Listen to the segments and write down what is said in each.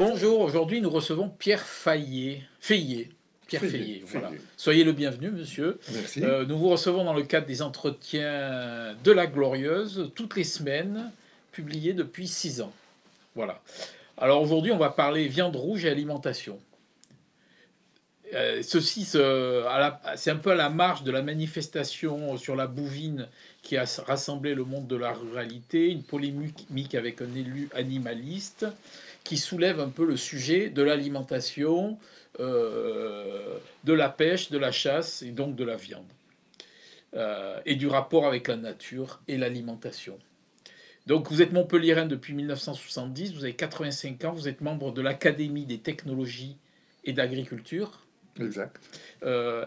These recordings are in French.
Bonjour, aujourd'hui nous recevons Pierre Feillet. Pierre Feuillet, Feillet, voilà. feuillet. Soyez le bienvenu, monsieur. Merci. Nous vous recevons dans le cadre des entretiens de la Glorieuse, toutes les semaines, publiés depuis 6 ans. Voilà. Alors aujourd'hui, on va parler viande rouge et alimentation. C'est un peu à la marge de la manifestation sur la bouvine qui a rassemblé le monde de la ruralité, une polémique avec un élu animaliste qui soulève un peu le sujet de l'alimentation, de la pêche, de la chasse et donc de la viande, et du rapport avec la nature et l'alimentation. Donc vous êtes montpelliérain depuis 1970, vous avez 85 ans, vous êtes membre de l'Académie des technologies et d'agriculture, Exact.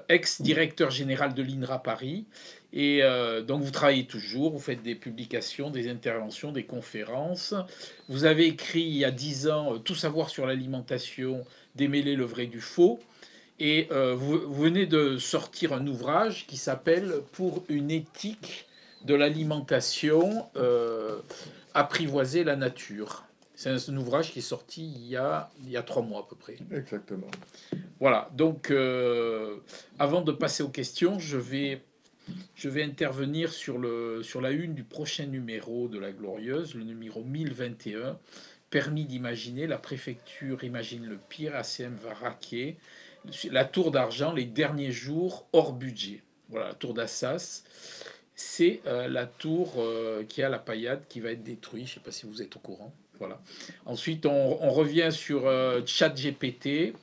ex-directeur général de l'INRA Paris. Et donc vous travaillez toujours, vous faites des publications, des interventions, des conférences. Vous avez écrit il y a 10 ans Tout savoir sur l'alimentation, démêler le vrai du faux. Et vous venez de sortir un ouvrage qui s'appelle Pour une éthique de l'alimentation, apprivoiser la nature. C'est un ouvrage qui est sorti il y a 3 mois à peu près. Exactement. Voilà, donc avant de passer aux questions, je vais intervenir sur la une du prochain numéro de La Glorieuse, le numéro 1021. Permis d'imaginer, la préfecture imagine le pire, ACM va raquer. La tour d'argent, les derniers jours hors budget. Voilà, la tour d'Assas, c'est la tour qui a la paillade qui va être détruite. Je ne sais pas si vous êtes au courant. Voilà. Ensuite, on revient sur ChatGPT.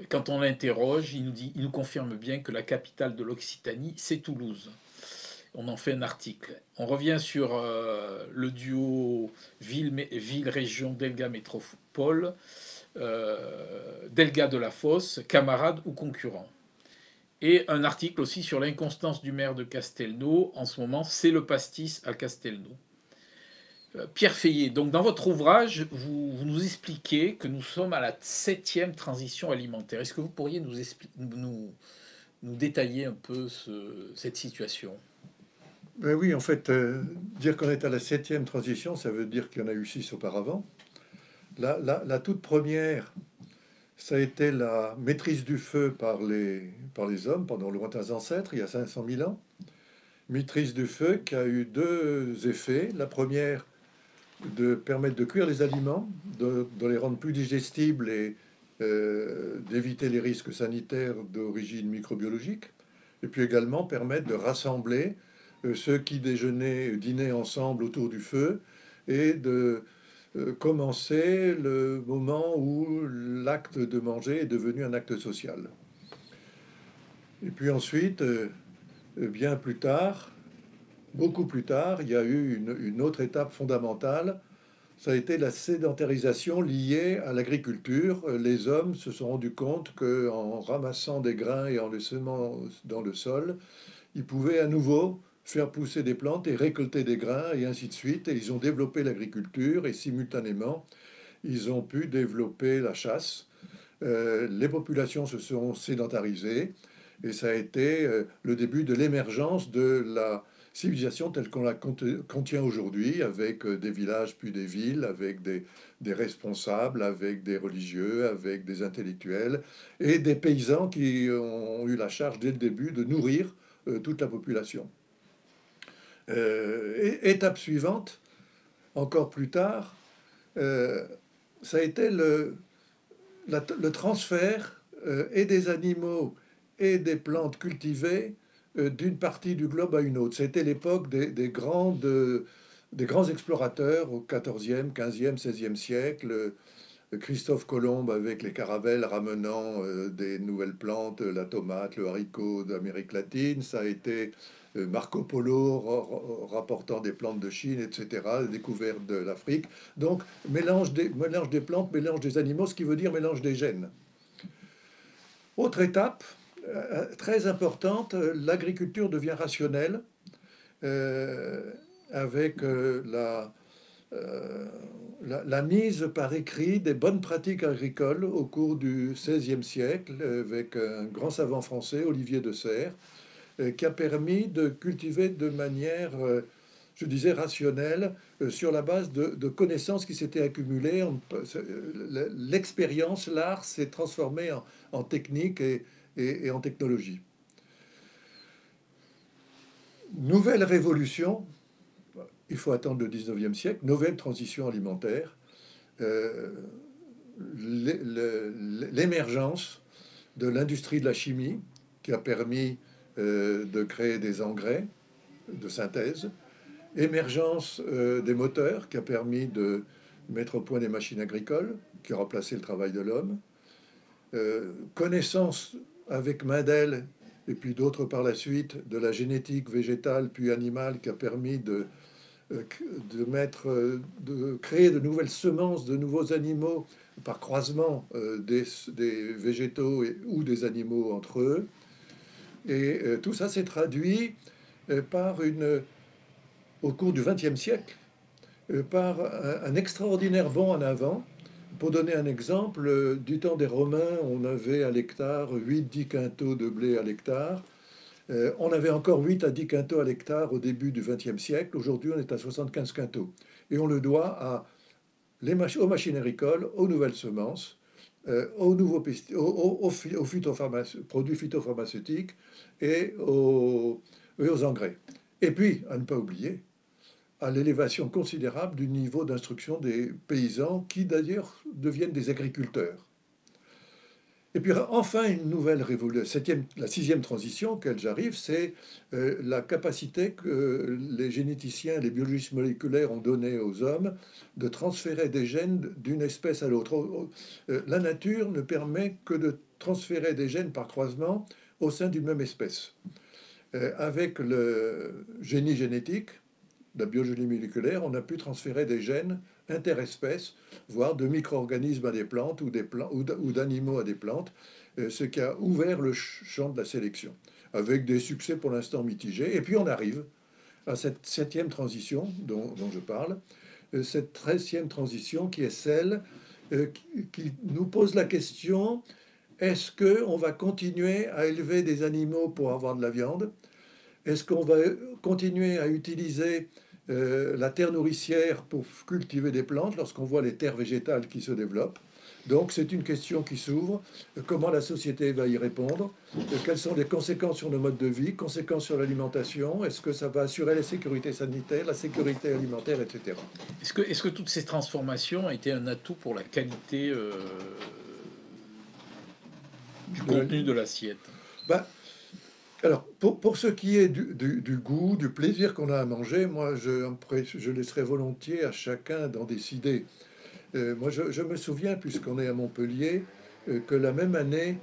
Quand on l'interroge, il nous confirme bien que la capitale de l'Occitanie, c'est Toulouse. On en fait un article. On revient sur le duo ville-région Delga Métropole, Delga de la Fosse, camarade ou concurrent. Et un article aussi sur l'inconstance du maire de Castelnau. En ce moment, c'est le pastis à Castelnau. Pierre Feillet, donc dans votre ouvrage, vous nous expliquez que nous sommes à la 7e transition alimentaire. Est-ce que vous pourriez nous détailler un peu cette situation? Ben oui, en fait, dire qu'on est à la septième transition, ça veut dire qu'il y en a eu six auparavant. La toute première, ça a été la maîtrise du feu par les hommes pendant de lointains ancêtres, il y a 500 000 ans. Maîtrise du feu qui a eu deux effets. La première, de permettre de cuire les aliments, de les rendre plus digestibles et d'éviter les risques sanitaires d'origine microbiologique. Et puis également permettre de rassembler ceux qui dînaient ensemble autour du feu et de commencer le moment où l'acte de manger est devenu un acte social. Et puis ensuite, bien plus tard, beaucoup plus tard, il y a eu une autre étape fondamentale. Ça a été la sédentarisation liée à l'agriculture. Les hommes se sont rendus compte qu'en ramassant des grains et en les semant dans le sol, ils pouvaient à nouveau faire pousser des plantes et récolter des grains et ainsi de suite. Et ils ont développé l'agriculture et simultanément, ils ont pu développer la chasse. Les populations se sont sédentarisées et ça a été le début de l'émergence de la civilisation telle qu'on la contient aujourd'hui, avec des villages puis des villes, avec des responsables, avec des religieux, avec des intellectuels et des paysans qui ont eu la charge dès le début de nourrir toute la population. Étape suivante, encore plus tard, euh, ça a été le transfert et des animaux et des plantes cultivées d'une partie du globe à une autre. C'était l'époque des grands explorateurs au XIVe, XVe, XVIe siècle. Christophe Colomb avec les caravelles ramenant des nouvelles plantes, la tomate, le haricot d'Amérique latine. Ça a été Marco Polo rapportant des plantes de Chine, etc., la découverte de l'Afrique. Donc, mélange des plantes, mélange des animaux, ce qui veut dire mélange des gènes. Autre étape très importante, l'agriculture devient rationnelle euh, avec euh, la mise par écrit des bonnes pratiques agricoles au cours du XVIe siècle avec un grand savant français, Olivier de Serres, qui a permis de cultiver de manière je disais rationnelle, sur la base de connaissances qui s'étaient accumulées. L'expérience, l'art s'est transformé en technique et en technologie. Nouvelle révolution, il faut attendre le 19e siècle, nouvelle transition alimentaire, euh, l'émergence de l'industrie de la chimie qui a permis de créer des engrais de synthèse, émergence des moteurs qui a permis de mettre au point des machines agricoles, qui a remplacé le travail de l'homme, connaissance avec Mendel et puis d'autres par la suite de la génétique végétale puis animale qui a permis de créer de nouvelles semences, de nouveaux animaux par croisement des végétaux ou des animaux entre eux. Et tout ça s'est traduit au cours du XXe siècle par un extraordinaire bond en avant. Pour donner un exemple, du temps des Romains, on avait à l'hectare 8-10 quintaux de blé à l'hectare. On avait encore 8 à 10 quintaux à l'hectare au début du XXe siècle. Aujourd'hui, on est à 75 quintaux. Et on le doit aux machines agricoles, aux nouvelles semences, aux produits phytopharmaceutiques et aux engrais. Et puis, à ne pas oublier, à l'élévation considérable du niveau d'instruction des paysans qui d'ailleurs deviennent des agriculteurs. Et puis enfin, une nouvelle révolution, la sixième transition auquel j'arrive, c'est la capacité que les généticiens, les biologistes moléculaires ont donnée aux hommes de transférer des gènes d'une espèce à l'autre. La nature ne permet que de transférer des gènes par croisement au sein d'une même espèce. Avec le génie génétique, la biologie moléculaire, on a pu transférer des gènes interespèces, voire de micro-organismes à des plantes ou d'animaux à des plantes, ce qui a ouvert le champ de la sélection, avec des succès pour l'instant mitigés. Et puis on arrive à cette septième transition dont je parle, cette 13e transition qui est celle qui nous pose la question, est-ce qu'on va continuer à élever des animaux pour avoir de la viande? Est-ce qu'on va continuer à utiliser la terre nourricière pour cultiver des plantes lorsqu'on voit les terres végétales qui se développent? Donc c'est une question qui s'ouvre. Comment la société va y répondre? Quelles sont les conséquences sur nos modes de vie? Conséquences sur l'alimentation? Est-ce que ça va assurer la sécurité sanitaire, la sécurité alimentaire, etc. Est-ce que toutes ces transformations ont été un atout pour la qualité du contenu de l'assiette? Ben, alors, pour ce qui est du goût, du plaisir qu'on a à manger, moi, je laisserai volontiers à chacun d'en décider. Moi, je me souviens, puisqu'on est à Montpellier, que la même année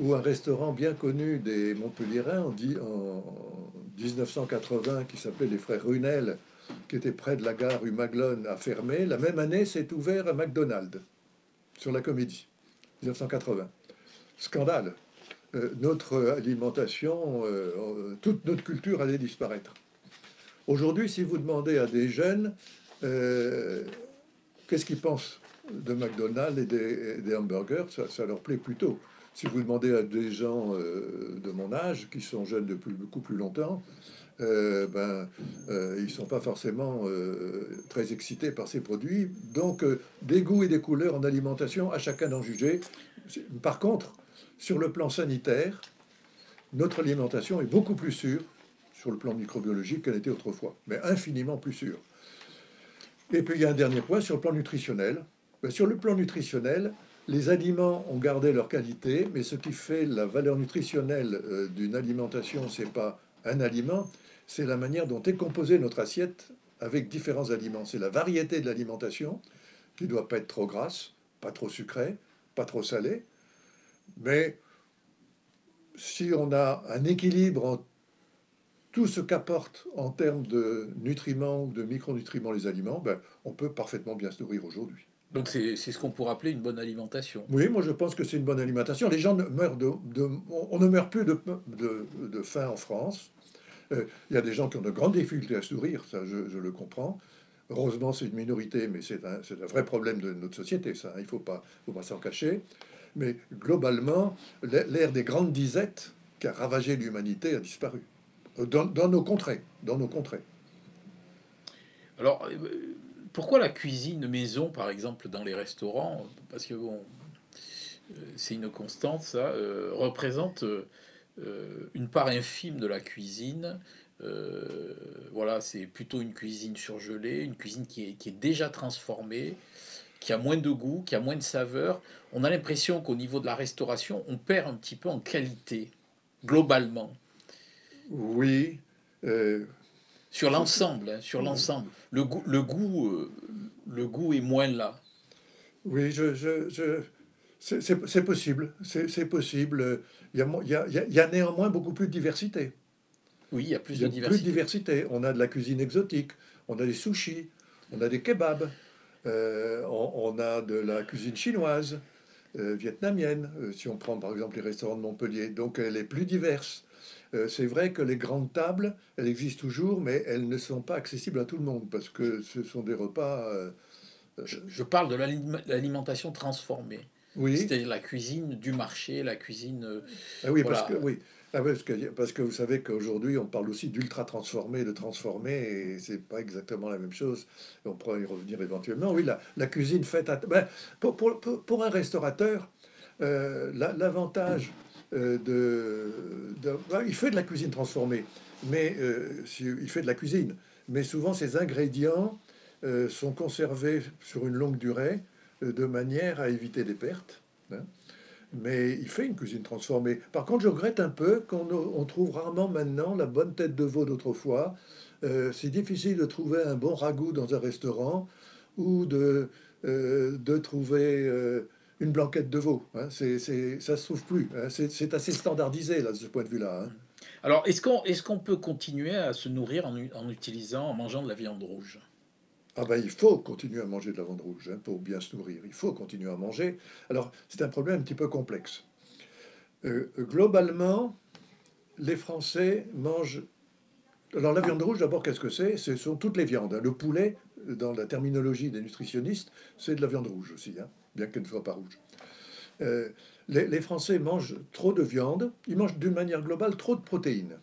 où un restaurant bien connu des Montpelliérains, en 1980, qui s'appelait les Frères Runel, qui était près de la gare rue Maglone, a fermé, la même année s'est ouvert un McDonald's sur la Comédie, 1980. Scandale. Notre alimentation, toute notre culture allait disparaître. Aujourd'hui, si vous demandez à des jeunes qu'est-ce qu'ils pensent de McDonald's et des hamburgers, ça leur plaît plutôt. Si vous demandez à des gens de mon âge, qui sont jeunes depuis beaucoup plus longtemps, ils ne sont pas forcément très excités par ces produits. Donc, des goûts et des couleurs en alimentation, à chacun d'en juger. Par contre, sur le plan sanitaire, notre alimentation est beaucoup plus sûre sur le plan microbiologique qu'elle était autrefois, mais infiniment plus sûre. Et puis il y a un dernier point sur le plan nutritionnel. Sur le plan nutritionnel, les aliments ont gardé leur qualité, mais ce qui fait la valeur nutritionnelle d'une alimentation, c'est pas un aliment, c'est la manière dont est composée notre assiette avec différents aliments. C'est la variété de l'alimentation qui ne doit pas être trop grasse, pas trop sucrée, pas trop salée, mais si on a un équilibre entre tout ce qu'apportent en termes de nutriments ou de micronutriments les aliments, on peut parfaitement bien se nourrir aujourd'hui. Donc c'est ce qu'on pourrait appeler une bonne alimentation. Oui, moi je pense que c'est une bonne alimentation. Les gens meurent on ne meurt plus de faim en France. Il y a des gens qui ont de grandes difficultés à se nourrir, ça je le comprends. Heureusement, c'est une minorité, mais c'est un vrai problème de notre société, ça. Il ne faut pas s'en cacher. Mais globalement, l'ère des grandes disettes qui a ravagé l'humanité a disparu. Dans nos contrées. Alors, pourquoi la cuisine maison, par exemple, dans les restaurants? Parce que bon, c'est une constante, ça, représente une part infime de la cuisine. Voilà, c'est plutôt une cuisine surgelée, une cuisine qui est déjà transformée, qui a moins de goût, qui a moins de saveur. On a l'impression qu'au niveau de la restauration, on perd un petit peu en qualité, globalement, Oui, euh, sur c'est- c'est- l'ensemble, hein, sur l'ensemble. Le goût est moins là. oui, c'est possible. C'est possible. Il y a néanmoins beaucoup plus de diversité. Oui, il y a plus Il y de a plus de diversité. diversité. On a de la cuisine exotique, on a des sushis, on a des kebabs, on a de la cuisine chinoise, vietnamienne, si on prend par exemple les restaurants de Montpellier. Donc elle est plus diverse. C'est vrai que les grandes tables, elles existent toujours, mais elles ne sont pas accessibles à tout le monde parce que ce sont des repas. Je parle de l'alimentation transformée, Oui, c'est-à-dire la cuisine du marché, la cuisine, ah oui, parce que voilà. oui. Ah oui, parce que vous savez qu'aujourd'hui, on parle aussi d'ultra transformé, de transformé, et c'est pas exactement la même chose. On pourra y revenir éventuellement. Oui, la cuisine faite à... Ben, pour un restaurateur, l'avantage ben, il fait de la cuisine transformée, mais il fait de la cuisine, mais souvent ces ingrédients sont conservés sur une longue durée de manière à éviter des pertes, hein. Mais il fait une cuisine transformée. Par contre, je regrette un peu qu'on trouve rarement maintenant la bonne tête de veau d'autrefois. C'est difficile de trouver un bon ragoût dans un restaurant ou de trouver une blanquette de veau, hein. Ça se trouve plus, hein. C'est assez standardisé là, de ce point de vue-là, hein. Alors, est-ce qu'on peut continuer à se nourrir en utilisant, en mangeant de la viande rouge? Ah ben, il faut continuer à manger de la viande rouge, hein, pour bien se nourrir. Il faut continuer à manger. Alors, c'est un problème un petit peu complexe. Globalement, les Français mangent. Alors la viande rouge, d'abord, qu'est-ce que c'est? Ce sont toutes les viandes, hein. Le poulet, dans la terminologie des nutritionnistes, c'est de la viande rouge aussi, hein, bien qu'elle ne soit pas rouge. Euh, les Français mangent trop de viande, ils mangent d'une manière globale trop de protéines.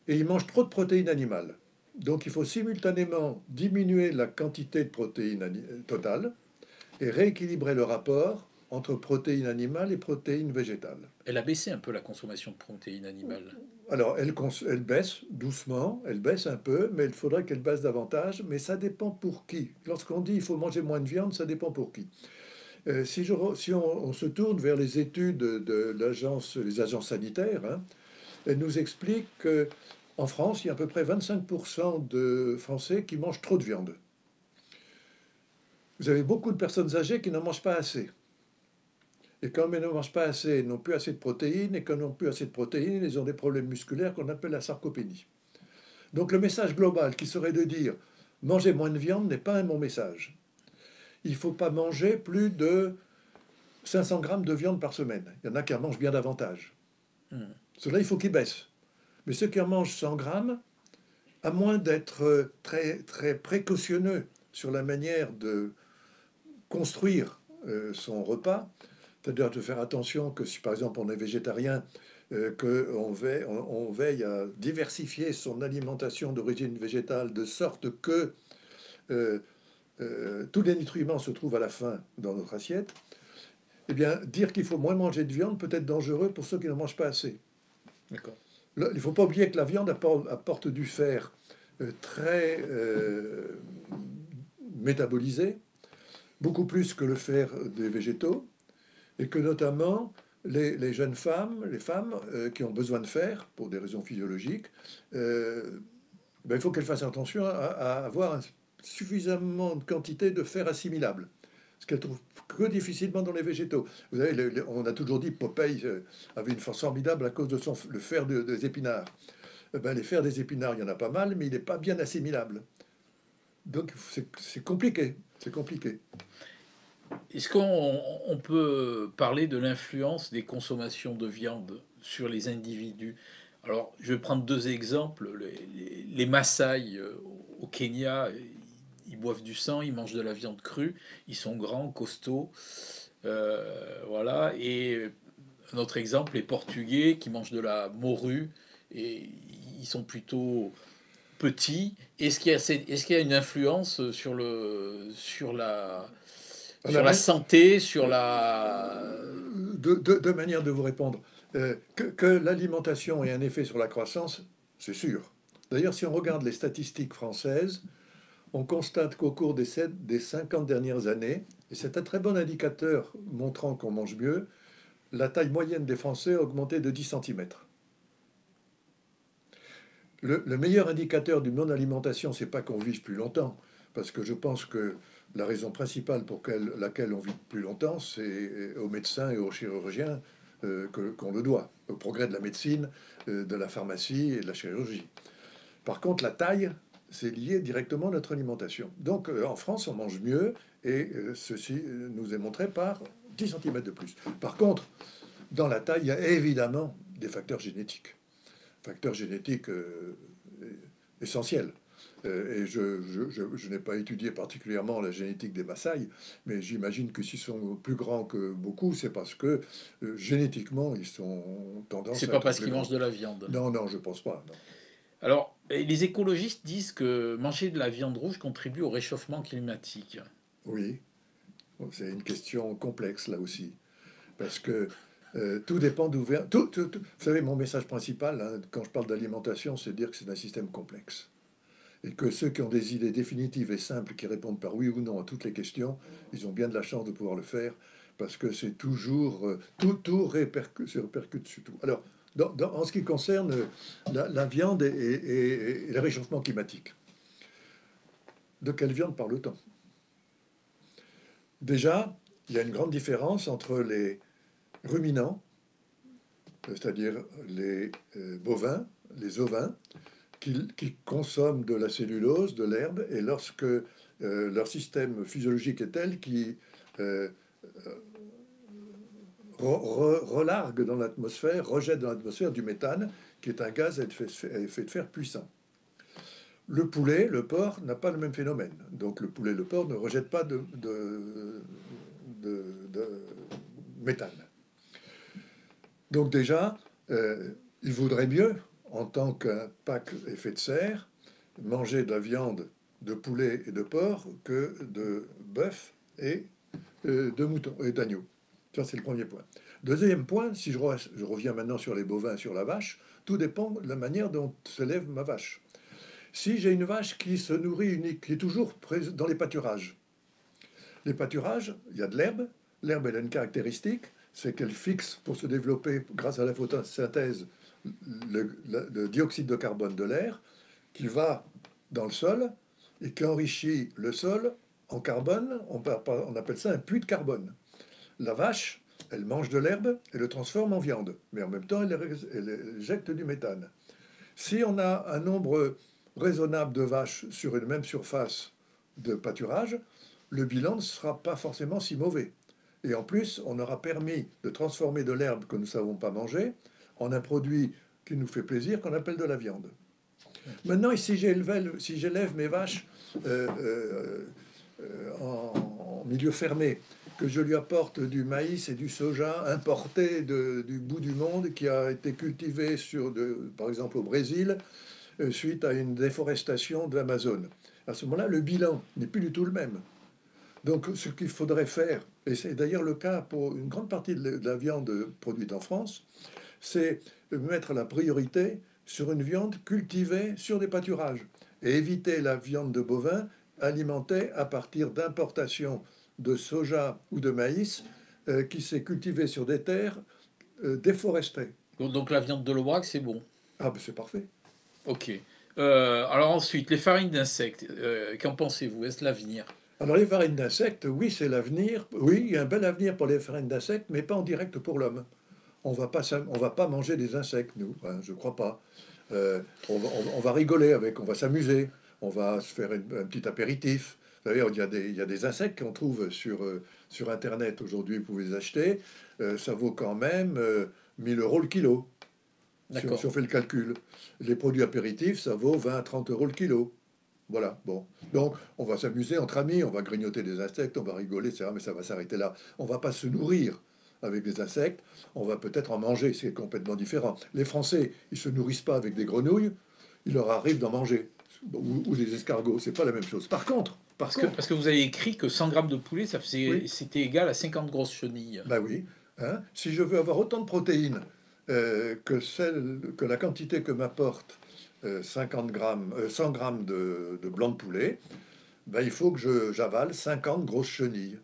Et ils mangent trop de protéines animales. Donc il faut simultanément diminuer la quantité de protéines totales et rééquilibrer le rapport entre protéines animales et protéines végétales. Elle a baissé un peu la consommation de protéines animales. Alors, elle baisse doucement, elle baisse un peu, mais il faudrait qu'elle baisse davantage. Mais ça dépend pour qui. Lorsqu'on dit il faut manger moins de viande, ça dépend pour qui. Si on se tourne vers les études de les agences sanitaires, hein, elles nous expliquent qu'en France, il y a à peu près 25% de Français qui mangent trop de viande. Vous avez beaucoup de personnes âgées qui n'en mangent pas assez. Et comme elles ne mangent pas assez, elles n'ont plus assez de protéines, et quand elles n'ont plus assez de protéines, elles ont des problèmes musculaires qu'on appelle la sarcopénie. Donc le message global qui serait de dire manger moins de viande n'est pas un bon message. Il ne faut pas manger plus de 500 grammes de viande par semaine. Il y en a qui en mangent bien davantage. Hmm. Cela, il faut qu'ils baissent. Mais ceux qui en mangent 100 grammes, à moins d'être très, très précautionneux sur la manière de construire son repas, c'est-à-dire de faire attention que si par exemple on est végétarien, on veille à diversifier son alimentation d'origine végétale de sorte que euh, tous les nutriments se trouvent à la fin dans notre assiette, eh bien, dire qu'il faut moins manger de viande peut être dangereux pour ceux qui ne mangent pas assez. D'accord. Il ne faut pas oublier que la viande apporte du fer très métabolisé, beaucoup plus que le fer des végétaux, et que notamment les jeunes femmes, les femmes qui ont besoin de fer pour des raisons physiologiques, euh, ben, il faut qu'elles fassent attention à avoir suffisamment de quantité de fer assimilable, ce qu'elles trouvent que difficilement dans les végétaux. Vous savez, on a toujours dit que Popeye avait une force formidable à cause de le fer des épinards. Eh ben, les fers des épinards, il y en a pas mal, mais il n'est pas bien assimilable. Donc c'est compliqué, c'est compliqué. Est-ce qu'on peut parler de l'influence des consommations de viande sur les individus? Alors, je vais prendre deux exemples. Les Maasai au Kenya, ils boivent du sang, ils mangent de la viande crue, ils sont grands, costauds. Voilà. Et un autre exemple, les Portugais qui mangent de la morue et ils sont plutôt petit, est-ce qu'il y a une influence sur la santé, sur la... Deux manières de vous répondre. Que l'alimentation ait un effet sur la croissance, c'est sûr. D'ailleurs, si on regarde les statistiques françaises, on constate qu'au cours des 50 dernières années, et c'est un très bon indicateur montrant qu'on mange mieux, la taille moyenne des Français a augmenté de 10 centimètres. Le meilleur indicateur d'une bonne alimentation, c'est pas qu'on vive plus longtemps, parce que je pense que la raison principale pour laquelle on vit plus longtemps, c'est aux médecins et aux chirurgiens qu'on le doit, au progrès de la médecine, de la pharmacie et de la chirurgie. Par contre, la taille, c'est lié directement à notre alimentation. Donc en France, on mange mieux, et ceci nous est montré par 10 centimètres de plus. Par contre, dans la taille, il y a évidemment des facteurs génétiques essentiels. Et je n'ai pas étudié particulièrement la génétique des Maasai, mais j'imagine que s'ils sont plus grands que beaucoup, c'est parce que génétiquement, ils sont tendance C'est à pas être parce plus qu'ils grands. mangent de la viande. Non, non, je pense pas. Non. Alors, les écologistes disent que manger de la viande rouge contribue au réchauffement climatique. Oui, c'est une question complexe là aussi, parce que tout dépend d'où vient. Vous savez, mon message principal, hein, quand je parle d'alimentation, c'est de dire que c'est un système complexe. Et que ceux qui ont des idées définitives et simples, qui répondent par oui ou non à toutes les questions, ils ont bien de la chance de pouvoir le faire, parce que c'est toujours... se répercute sur tout. Alors, en ce qui concerne la viande et le réchauffement climatique, de quelle viande parle-t-on? Déjà, il y a une grande différence entre les ruminants, c'est-à-dire les bovins, les ovins, qui consomment de la cellulose, de l'herbe, et lorsque leur système physiologique est tel qu'ils euh, relarguent dans l'atmosphère, rejettent dans l'atmosphère du méthane, qui est un gaz à effet de serre puissant. Le poulet, le porc, n'a pas le même phénomène. Donc le poulet, le porc ne rejettent pas de méthane. Donc déjà, il vaudrait mieux, en tant qu'impact effet de serre, manger de la viande de poulet et de porc que de bœuf et de mouton et d'agneau. Ça, c'est le premier point. Deuxième point, si je reviens maintenant sur les bovins, sur la vache, tout dépend de la manière dont s'élève ma vache. Si j'ai une vache qui se nourrit qui est toujours dans les pâturages, il y a de l'herbe. L'herbe, elle a une caractéristique, c'est qu'elle fixe pour se développer grâce à la photosynthèse le dioxyde de carbone de l'air qui va dans le sol et qui enrichit le sol en carbone. On appelle ça un puits de carbone. La vache, elle mange de l'herbe et le transforme en viande, mais en même temps, elle éjecte du méthane. Si on a un nombre raisonnable de vaches sur une même surface de pâturage, le bilan ne sera pas forcément si mauvais. Et en plus, on aura permis de transformer de l'herbe que nous ne savons pas manger en un produit qui nous fait plaisir, qu'on appelle de la viande. Maintenant, si j'élève mes vaches en milieu fermé, que je lui apporte du maïs et du soja importé du bout du monde, qui a été cultivé par exemple au Brésil, suite à une déforestation de l'Amazone. À ce moment-là, le bilan n'est plus du tout le même. Donc, ce qu'il faudrait faire, et c'est d'ailleurs le cas pour une grande partie de la viande produite en France, c'est mettre la priorité sur une viande cultivée sur des pâturages et éviter la viande de bovin alimentée à partir d'importations de soja ou de maïs qui s'est cultivée sur des terres déforestées. Donc la viande de l'Aubrac, c'est bon. Ah, ben c'est parfait. Ok. Alors ensuite, les farines d'insectes, qu'en pensez-vous? Est-ce l'avenir? Alors les farines d'insectes, oui, c'est l'avenir. Oui, il y a un bel avenir pour les farines d'insectes, mais pas en direct pour l'homme. On va pas manger des insectes, nous, hein, je crois pas. On va rigoler avec, on va s'amuser, on va se faire un petit apéritif. Vous savez, il y a des insectes qu'on trouve sur Internet aujourd'hui, vous pouvez les acheter. Ça vaut quand même 1000 euros le kilo, si D'accord. on fait le calcul. Les produits apéritifs, ça vaut 20 à 30 euros le kilo. Voilà, bon. Donc, on va s'amuser entre amis, on va grignoter des insectes, on va rigoler, etc. Mais ça va s'arrêter là. On va pas se nourrir avec des insectes, on va peut-être en manger, c'est complètement différent. Les Français, ils se nourrissent pas avec des grenouilles, il leur arrive d'en manger. ou des escargots, c'est pas la même chose. Parce que vous avez écrit que 100 grammes de poulet, Oui, c'était égal à 50 grosses chenilles. bah oui. Hein. Si je veux avoir autant de protéines que la quantité que m'apporte 50 grammes, 100 grammes de blanc de poulet, bah, il faut que j'avale 50 grosses chenilles.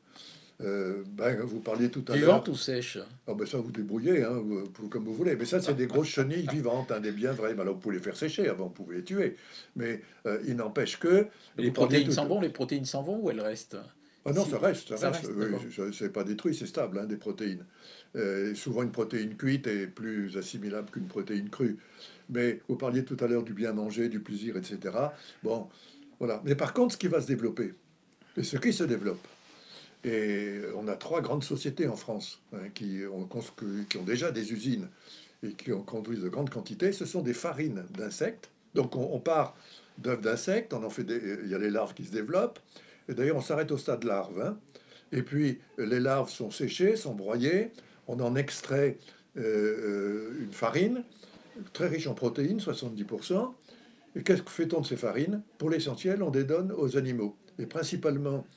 Ben, vous parliez tout à l'heure. Vivantes ou sèches? Ah ben ça, vous débrouillez, hein, comme vous voulez. Mais ça, c'est des grosses chenilles vivantes, hein, des bien vraies. Ben, alors, vous pouvez les faire sécher avant, vous pouvez les tuer. Mais il n'empêche que, Les vous parliez protéines tout... s'en vont, les protéines s'en vont ou elles restent? Ah non, ça Si, reste, ça ça reste. reste, Oui, d'accord. c'est pas détruit, c'est stable, hein, des protéines. Souvent, une protéine cuite est plus assimilable qu'une protéine crue. Mais vous parliez tout à l'heure du bien manger, du plaisir, etc. Bon, voilà. Mais par contre, ce qui va se développer, et ce qui se développe, et on a trois grandes sociétés en France hein, qui ont déjà des usines et qui en conduisent de grandes quantités, ce sont des farines d'insectes. Donc on part d'œufs d'insectes, on en fait il y a les larves qui se développent. Et d'ailleurs, on s'arrête au stade larve. Hein. Et puis les larves sont séchées, sont broyées, on en extrait une farine très riche en protéines, 70%. Et qu'est-ce que fait-on de ces farines? Pour l'essentiel, on les donne aux animaux, et principalement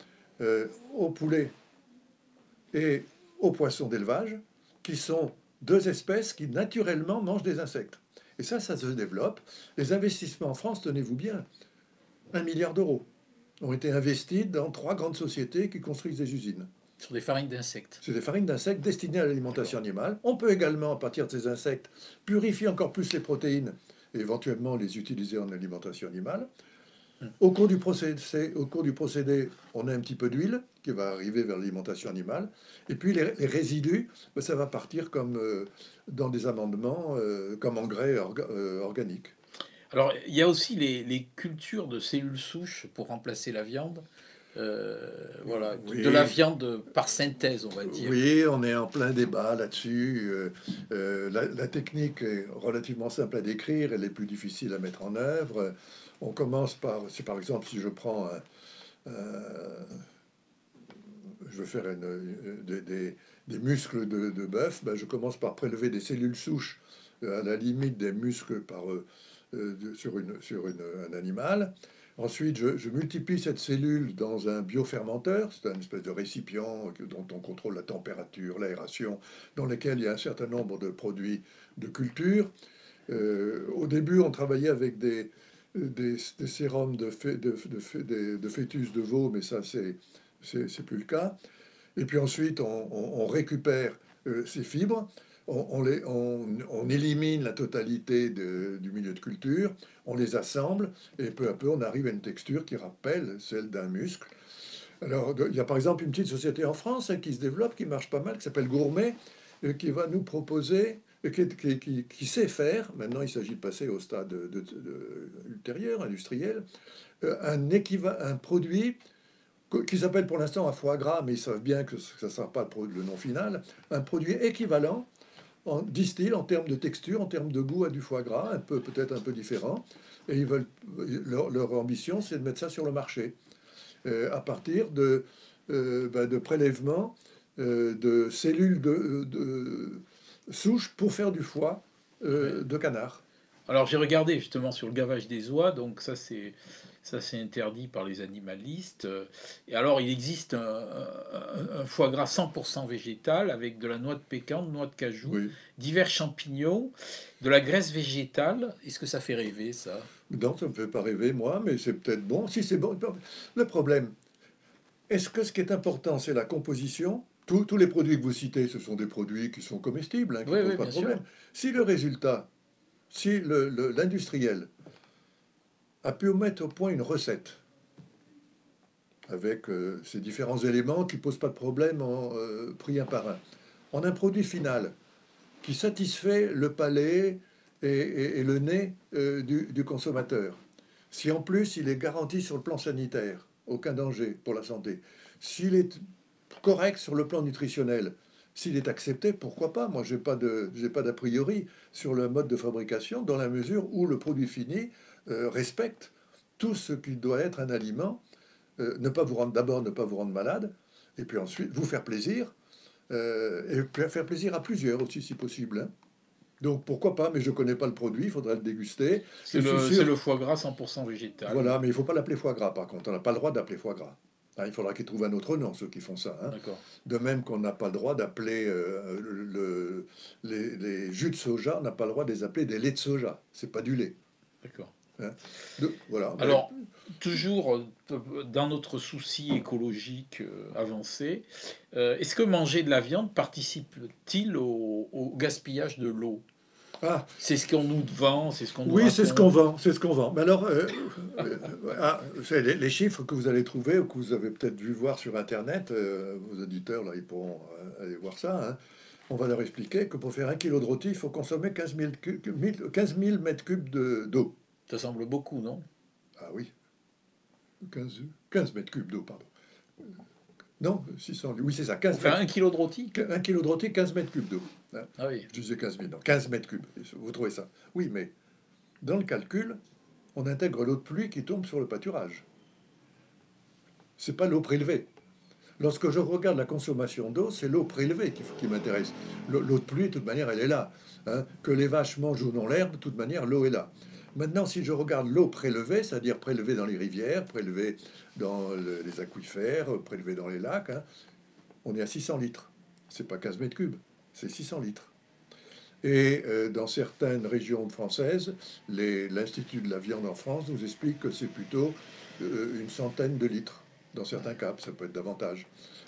aux poulets et aux poissons d'élevage, qui sont deux espèces qui naturellement mangent des insectes. Et ça se développe. Les investissements en France, tenez-vous bien, 1 milliard d'euros ont été investis dans trois grandes sociétés qui construisent des usines. Sur des farines d'insectes. C'est des farines d'insectes destinées à l'alimentation animale. On peut également, à partir de ces insectes, purifier encore plus les protéines et éventuellement les utiliser en alimentation animale. Au cours du procédé, on a un petit peu d'huile qui va arriver vers l'alimentation animale. Et puis les résidus, ben, ça va partir comme dans des amendements, comme engrais organiques. Alors, il y a aussi les cultures de cellules souches pour remplacer la viande. Voilà, de la Oui, viande par synthèse, on va dire. oui, on est en plein débat là-dessus. La technique est relativement simple à décrire, elle est plus difficile à mettre en œuvre. On commence par, si par exemple, si je prends je veux faire des muscles de bœuf, ben je commence par prélever des cellules souches à la limite des muscles un animal. Ensuite, je multiplie cette cellule dans un biofermenteur, c'est un espèce de récipient dont on contrôle la température, l'aération, dans lequel il y a un certain nombre de produits de culture. Au début, on travaillait avec des sérums de fœtus de veau, mais ça, c'est plus le cas. Et puis ensuite, on récupère ces fibres, on élimine la totalité du milieu de culture, on les assemble, et peu à peu, on arrive à une texture qui rappelle celle d'un muscle. Alors, il y a par exemple une petite société en France hein, qui se développe, qui marche pas mal, qui s'appelle Gourmet, qui va nous proposer, qui sait faire, maintenant il s'agit de passer au stade ultérieur, industriel, un produit qui s'appelle pour l'instant un foie gras, mais ils savent bien que ça ne sera pas le nom final, un produit équivalent, disent-ils, en termes de texture, en termes de goût à du foie gras, peut-être un peu différent. Et leur ambition, c'est de mettre ça sur le marché, à partir de prélèvements de cellules de souches pour faire du foie Ouais. de canard. Alors j'ai regardé justement sur le gavage des oies, donc ça c'est interdit par les animalistes. Et alors il existe un foie gras 100% végétal avec de la noix de pécan, de noix de cajou, Oui. divers champignons, de la graisse végétale. Est-ce que ça fait rêver ça? Non, ça ne me fait pas rêver, moi, mais c'est peut-être bon. Si c'est bon. Le problème, est-ce que ce qui est important, c'est la composition? Tous les produits que vous citez, ce sont des produits qui sont comestibles, hein, qui ne Oui, posent oui, pas bien de sûr. problème. Si le résultat, si l'industriel a pu mettre au point une recette avec ces différents éléments qui ne posent pas de problème pris un par un, en un produit final qui satisfait le palais et le nez du consommateur, si en plus il est garanti sur le plan sanitaire, aucun danger pour la santé, s'il est correct sur le plan nutritionnel, s'il est accepté, pourquoi pas? Moi, j'ai pas d'a priori sur le mode de fabrication, dans la mesure où le produit fini respecte tout ce qui doit être un aliment. Ne pas vous rendre d'abord, ne pas vous rendre malade, et puis ensuite vous faire plaisir, et faire plaisir à plusieurs aussi, si possible. Hein. Donc pourquoi pas, mais je connais pas le produit, il faudrait le déguster. Je suis C'est sûr, le foie gras 100% végétal. voilà, mais il faut pas l'appeler foie gras par contre, on n'a pas le droit d'appeler foie gras. Hein, il faudra qu'ils trouvent un autre nom, ceux qui font ça. Hein. D'accord, De même qu'on n'a pas le droit d'appeler les jus de soja, on n'a pas le droit de les appeler des laits de soja. C'est pas du lait. d'accord. Hein. Voilà, mais Alors, toujours dans notre souci écologique avancé, est-ce que manger de la viande participe-t-il au gaspillage de l'eau? ah C'est ce qu'on nous vend, c'est ce qu'on nous oui, c'est ce qu'on raconte. vend, c'est ce qu'on vend. Mais alors, c'est les chiffres que vous allez trouver ou que vous avez peut-être vu voir sur Internet, vos auditeurs là, ils pourront aller voir ça. Hein. On va leur expliquer que pour faire 1 kilo de rôti, il faut consommer 15 000 mètres cubes d'eau. Ça semble beaucoup, non? Ah oui, 15 mètres cubes d'eau, pardon. Non, 600, oui, c'est ça, Pour 15 faire mètres, 1 kilo de rôti? 1 kilo de rôti, 15 mètres cubes d'eau. Hein. Ah oui, Je disais 15 000, non, 15 mètres cubes. Vous trouvez ça? Oui, mais dans le calcul, on intègre l'eau de pluie qui tombe sur le pâturage. C'est pas l'eau prélevée. Lorsque je regarde la consommation d'eau, c'est l'eau prélevée qui m'intéresse. L'eau de pluie, de toute manière, elle est là. Hein. Que les vaches mangent ou non l'herbe, de toute manière, l'eau est là. Maintenant, si je regarde l'eau prélevée, c'est-à-dire prélevée dans les rivières, prélevée dans les aquifères, prélevée dans les lacs, hein, on est à 600 litres. C'est pas 15 mètres cubes, c'est 600 litres. Et dans certaines régions françaises, l'Institut de la viande en France nous explique que c'est plutôt une centaine de litres. Dans certains cas, ça peut être davantage.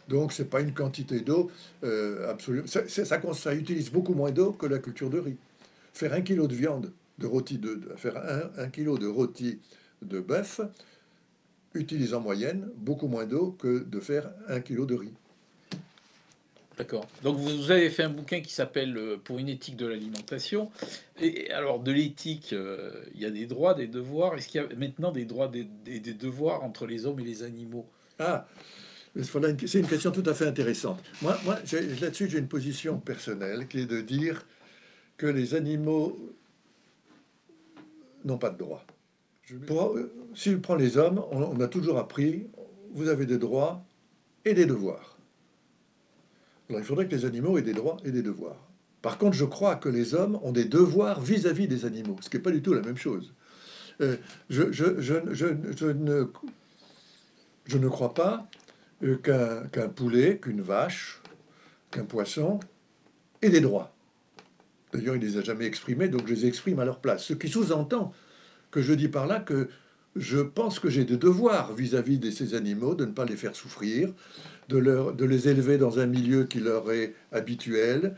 Donc, c'est pas une quantité d'eau absolue. Ça utilise beaucoup moins d'eau que la culture de riz. Faire 1 kilo de viande, de rôti, faire un kilo de rôti de bœuf utilise en moyenne beaucoup moins d'eau que de faire 1 kilo de riz. d'accord. Donc vous avez fait un bouquin qui s'appelle Pour une éthique de l'alimentation. Et alors de l'éthique, il y a des droits, des devoirs. Est-ce qu'il y a maintenant des droits, des devoirs entre les hommes et les animaux? Ah, voilà, c'est une question tout à fait intéressante. Moi là-dessus, j'ai une position personnelle qui est de dire que les animaux n'ont pas de droits. Si je prends les hommes, on a toujours appris, vous avez des droits et des devoirs. Alors il faudrait que les animaux aient des droits et des devoirs. Par contre, je crois que les hommes ont des devoirs vis-à-vis des animaux, ce qui n'est pas du tout la même chose. Euh, je ne crois pas qu'un poulet, qu'une vache, qu'un poisson ait des droits. D'ailleurs, il ne les a jamais exprimés, donc je les exprime à leur place. Ce qui sous-entend que je dis par là que je pense que j'ai des devoirs vis-à-vis de ces animaux, de ne pas les faire souffrir, de les élever dans un milieu qui leur est habituel,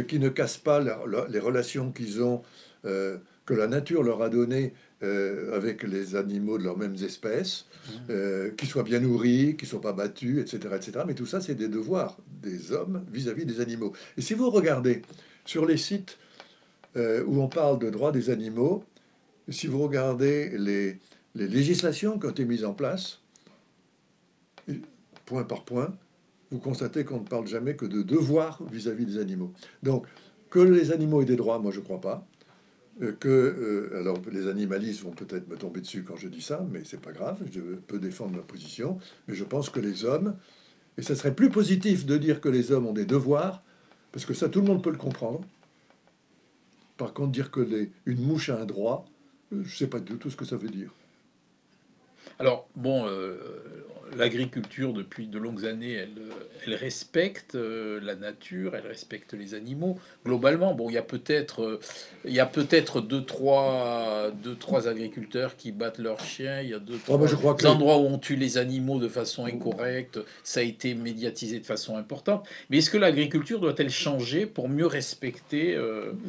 qui ne casse pas les relations qu'ils ont, que la nature leur a données avec les animaux de leur même espèce, qu'ils soient bien nourris, qu'ils ne soient pas battus, etc., etc. Mais tout ça, c'est des devoirs des hommes vis-à-vis des animaux. Et si vous regardez sur les sites où on parle de droits des animaux, si vous regardez les législations qui ont été mises en place, point par point, vous constatez qu'on ne parle jamais que de devoirs vis-à-vis des animaux. Donc, que les animaux aient des droits, moi je ne crois pas. Alors, les animalistes vont peut-être me tomber dessus quand je dis ça, mais c'est pas grave, je peux défendre ma position. Mais je pense que les hommes, et ça serait plus positif de dire que les hommes ont des devoirs, parce que ça, tout le monde peut le comprendre. Par contre, dire que une mouche a un droit, je ne sais pas du tout ce que ça veut dire. Alors, bon, l'agriculture, depuis de longues années, elle respecte la nature, elle respecte les animaux. Globalement, bon, il y a peut-être deux, trois agriculteurs qui battent leurs chiens. Il y a deux, Oh, ben, trois je crois que endroits où on tue les animaux de façon incorrecte. Ça a été médiatisé de façon importante. Mais est-ce que l'agriculture doit-elle changer pour mieux respecter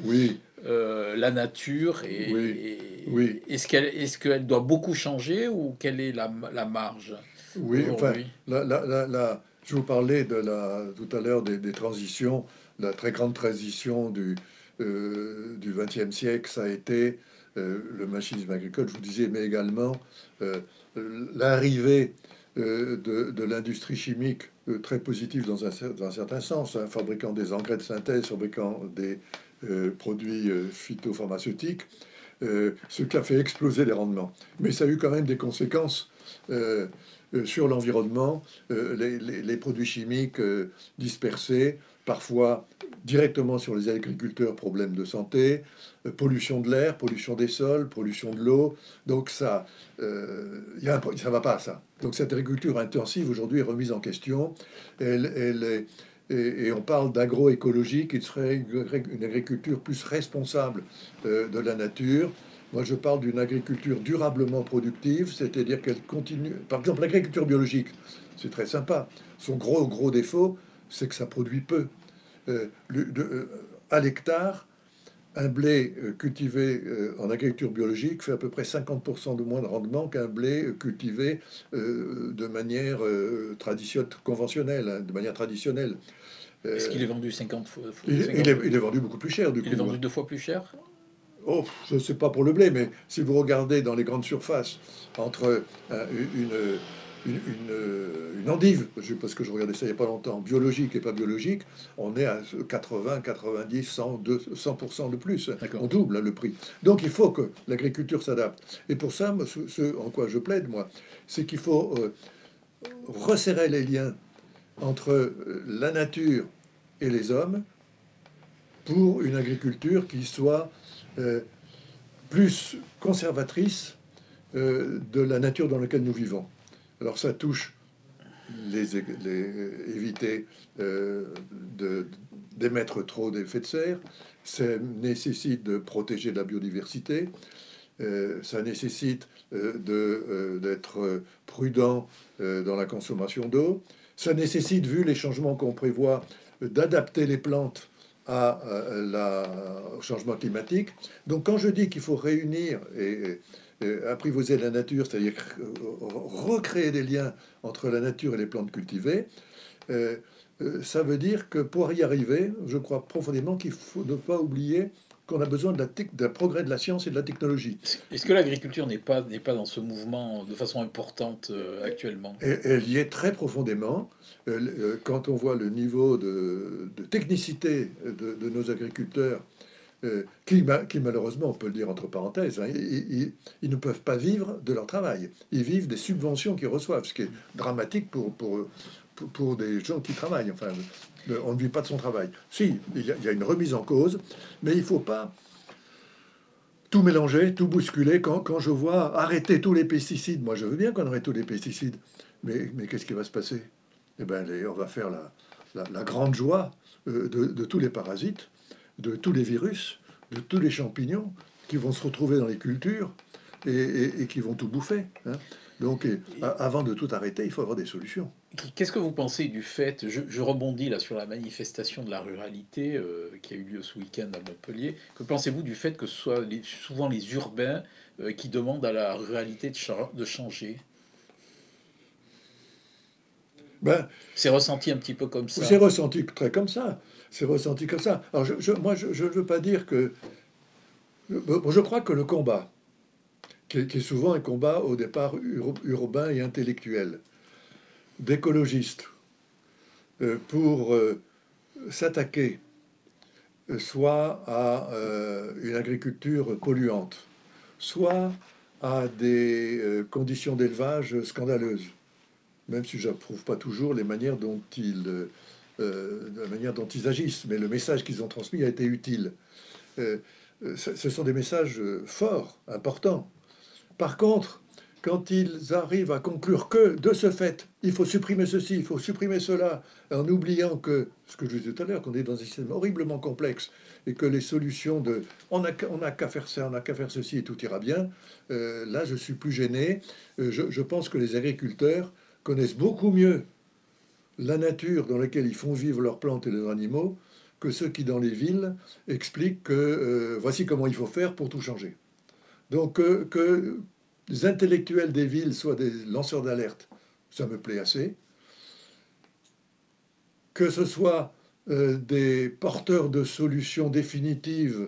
oui, la nature oui, et oui, est-ce qu'elle doit beaucoup changer ou quelle est la marge oui. Enfin, aujourd'hui? je vous parlais tout à l'heure des transitions. La très grande transition du XXe siècle, ça a été le machinisme agricole, je vous disais, mais également euh, l'arrivée de l'industrie chimique très positive dans un certain sens, hein, fabriquant des engrais de synthèse, fabriquant des produits phytopharmaceutiques, ce qui a fait exploser les rendements. Mais ça a eu quand même des conséquences sur l'environnement, les produits chimiques dispersés parfois directement sur les agriculteurs, problèmes de santé, pollution de l'air, pollution des sols, pollution de l'eau. Donc ça, ça va pas ça. Donc cette agriculture intensive aujourd'hui est remise en question. Elle est, et on parle d'agroécologie qui serait une agriculture plus responsable de la nature. Moi, je parle d'une agriculture durablement productive, c'est-à-dire qu'elle continue. Par exemple, l'agriculture biologique, c'est très sympa. Son gros défaut, c'est que ça produit peu. À l'hectare, un blé cultivé en agriculture biologique fait à peu près 50% de moins de rendement qu'un blé cultivé de manière conventionnelle, hein, de manière traditionnelle. Est-ce qu'il est vendu 50 fois, Il est vendu beaucoup plus cher, du il est coup. vendu Hein. 2 fois plus cher? Oh, je ne sais pas pour le blé, mais si vous regardez dans les grandes surfaces, entre une endive, parce que je regardais ça il n'y a pas longtemps, biologique et pas biologique, on est à 80, 90, 100, 100% de plus. On D'accord. double, hein, le prix. Donc il faut que l'agriculture s'adapte. Et pour ça, ce en quoi je plaide, moi, c'est qu'il faut resserrer les liens entre la nature et les hommes pour une agriculture qui soit euh, plus conservatrice de la nature dans laquelle nous vivons. Alors ça touche éviter d'émettre trop d'effets de serre, ça nécessite de protéger la biodiversité, ça nécessite d'être prudent dans la consommation d'eau, ça nécessite, vu les changements qu'on prévoit, d'adapter les plantes au changement climatique. Donc quand je dis qu'il faut réunir et apprivoiser la nature, c'est-à-dire recréer des liens entre la nature et les plantes cultivées, euh, ça veut dire que pour y arriver, je crois profondément qu'il faut ne pas oublier qu'on a besoin d'un progrès de la science et de la technologie. Est-ce que l'agriculture n'est pas dans ce mouvement de façon importante actuellement? Et elle y est très profondément. Quand on voit le niveau de technicité de nos agriculteurs, qui malheureusement, on peut le dire entre parenthèses, hein, ils ne peuvent pas vivre de leur travail. Ils vivent des subventions qu'ils reçoivent, ce qui est dramatique pour des gens qui travaillent. Enfin, on ne vit pas de son travail. Si, il y a une remise en cause, mais il ne faut pas tout mélanger, tout bousculer. Quand je vois arrêter tous les pesticides, moi je veux bien qu'on arrête tous les pesticides, mais qu'est-ce qui va se passer? Eh bien, on va faire la grande joie de tous les parasites, de tous les virus, de tous les champignons qui vont se retrouver dans les cultures et qui vont tout bouffer. Hein. Donc, avant de tout arrêter, il faut avoir des solutions. Qu'est-ce que vous pensez du fait, je rebondis là sur la manifestation de la ruralité qui a eu lieu ce week-end à Montpellier, que pensez-vous du fait que ce soit souvent les urbains qui demandent à la ruralité de changer? Ben, C'est ressenti un petit peu comme c'est ça. ressenti très comme ça. C'est ressenti comme ça. Alors, moi, je ne veux pas dire que... Bon, je crois que le combat, qui est souvent un combat au départ urbain et intellectuel, d'écologistes, pour s'attaquer soit à une agriculture polluante, soit à des conditions d'élevage scandaleuses, même si j'approuve pas toujours la manière dont ils agissent, mais le message qu'ils ont transmis a été utile. Euh, Ce sont des messages forts, importants. Par contre, quand ils arrivent à conclure que, de ce fait, il faut supprimer ceci, il faut supprimer cela, en oubliant que, ce que je disais tout à l'heure, qu'on est dans un système horriblement complexe et que les solutions de on n'a qu'à faire ça, on n'a qu'à faire ceci et tout ira bien, là je suis plus gêné. Je pense que les agriculteurs connaissent beaucoup mieux la nature dans laquelle ils font vivre leurs plantes et leurs animaux que ceux qui, dans les villes, expliquent que voici comment il faut faire pour tout changer. Donc, que les intellectuels des villes soient des lanceurs d'alerte, ça me plaît assez. Que ce soit des porteurs de solutions définitives,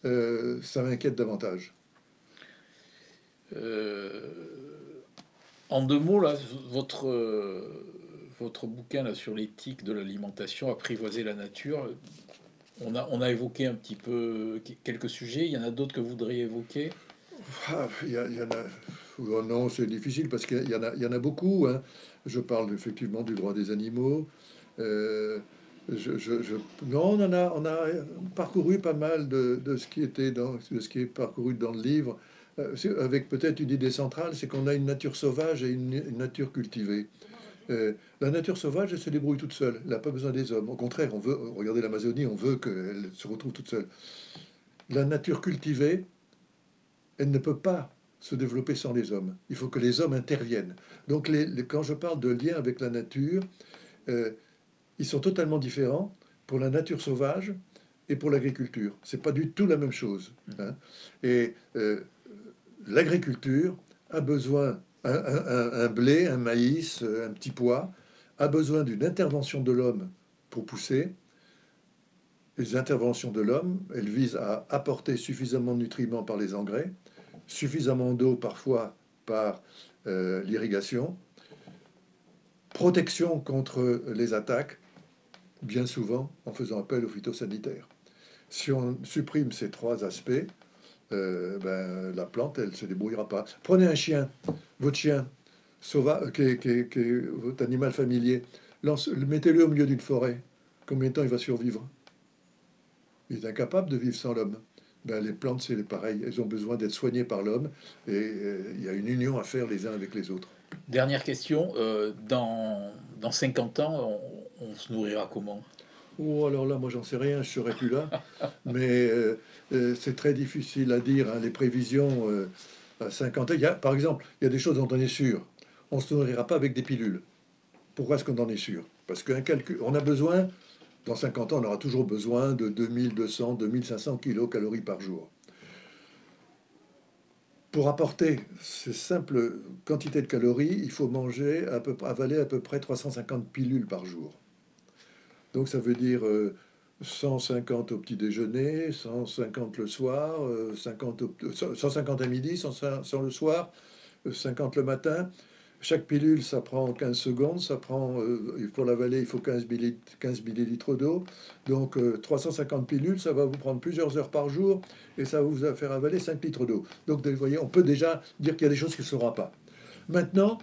ça m'inquiète davantage. Euh, En 2 mots, là, votre bouquin là, sur l'éthique de l'alimentation, apprivoiser la nature, on a évoqué un petit peu quelques sujets. Il y en a d'autres que vous voudriez évoquer? Ah, il y en a. Oh non, c'est difficile parce qu'il y en a beaucoup. Hein. Je parle effectivement du droit des animaux. Euh, Non, on a parcouru pas mal de ce qui était de ce qui est parcouru dans le livre, avec peut-être une idée centrale, c'est qu'on a une nature sauvage et une nature cultivée. La nature sauvage, elle se débrouille toute seule, elle n'a pas besoin des hommes. Au contraire, on veut, regardez l'Amazonie, on veut qu'elle se retrouve toute seule. La nature cultivée, elle ne peut pas se développer sans les hommes. Il faut que les hommes interviennent. Donc quand je parle de lien avec la nature, euh, ils sont totalement différents pour la nature sauvage et pour l'agriculture. C'est pas du tout la même chose, hein. Et l'agriculture a besoin, un blé, un maïs, un petit pois, a besoin d'une intervention de l'homme pour pousser. Les interventions de l'homme, elles visent à apporter suffisamment de nutriments par les engrais, suffisamment d'eau parfois par l'irrigation, protection contre les attaques, bien souvent en faisant appel aux phytosanitaires. Si on supprime ces trois aspects, la plante, elle ne se débrouillera pas. Prenez un chien, votre chien, sauvage, qui est votre animal familier, mettez-le au milieu d'une forêt. Combien de temps il va survivre? Il est incapable de vivre sans l'homme. Les plantes, c'est pareil. Elles ont besoin d'être soignées par l'homme et il y a une union à faire les uns avec les autres. Dernière question, dans 50 ans, on se nourrira comment? Oh, alors là, moi, j'en sais rien, je serai plus là. Mais c'est très difficile à dire, hein, les prévisions à 50 ans. Par exemple, il y a des choses dont on est sûr. On ne se nourrira pas avec des pilules. Pourquoi est-ce qu'on en est sûr? Parce qu'un calcul, on a besoin, dans 50 ans, on aura toujours besoin de 2200, 2500 kilocalories par jour. Pour apporter ces simples quantités de calories, il faut avaler à peu près 350 pilules par jour. Donc ça veut dire 150 au petit déjeuner, 150 le soir, 150 à midi, 100 le soir, 50 le matin. Chaque pilule, ça prend 15 secondes. Pour l'avaler, il faut 15 millilitres d'eau. Donc 350 pilules, ça va vous prendre plusieurs heures par jour et ça va vous faire avaler 5 litres d'eau. Donc vous voyez, on peut déjà dire qu'il y a des choses qui ne saura pas. Maintenant,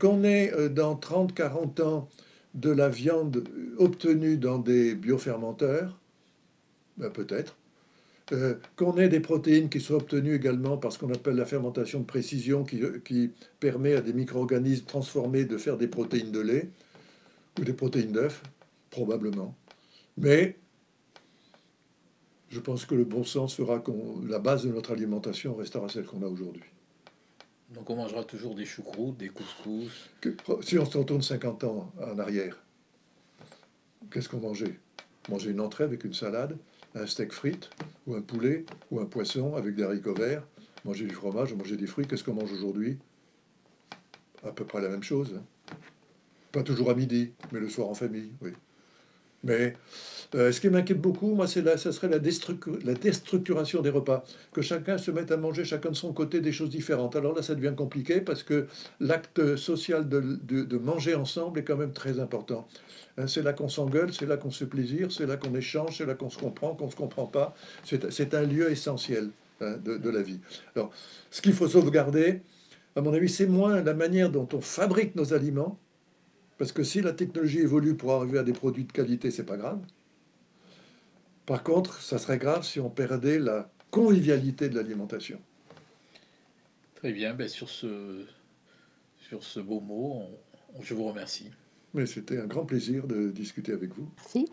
qu'on ait dans 30, 40 ans de la viande obtenue dans des biofermenteurs, peut-être. Qu'on ait des protéines qui soient obtenues également par ce qu'on appelle la fermentation de précision, qui permet à des micro-organismes transformés de faire des protéines de lait ou des protéines d'œufs, probablement. Mais je pense que le bon sens fera que la base de notre alimentation restera celle qu'on a aujourd'hui. Donc on mangera toujours des choucroutes, des couscous. Si on se retourne 50 ans en arrière, qu'est-ce qu'on mangeait? On mangeait une entrée avec une salade, un steak frites, ou un poulet, ou un poisson avec des haricots verts, manger du fromage, manger des fruits. Qu'est-ce qu'on mange aujourd'hui? À peu près la même chose, hein. Pas toujours à midi, mais le soir en famille, oui. Mais ce qui m'inquiète beaucoup, moi, ça serait la déstructuration des repas. Que chacun se mette à manger chacun de son côté des choses différentes. Alors là, ça devient compliqué parce que l'acte social de manger ensemble est quand même très important. Hein, c'est là qu'on s'engueule, c'est là qu'on se fait plaisir, c'est là qu'on échange, c'est là qu'on se comprend pas. C'est un lieu essentiel, hein, de la vie. Alors, ce qu'il faut sauvegarder, à mon avis, c'est moins la manière dont on fabrique nos aliments, parce que si la technologie évolue pour arriver à des produits de qualité, c'est pas grave. Par contre, ça serait grave si on perdait la convivialité de l'alimentation. Très bien, sur ce beau mot, je vous remercie. Mais c'était un grand plaisir de discuter avec vous. Merci.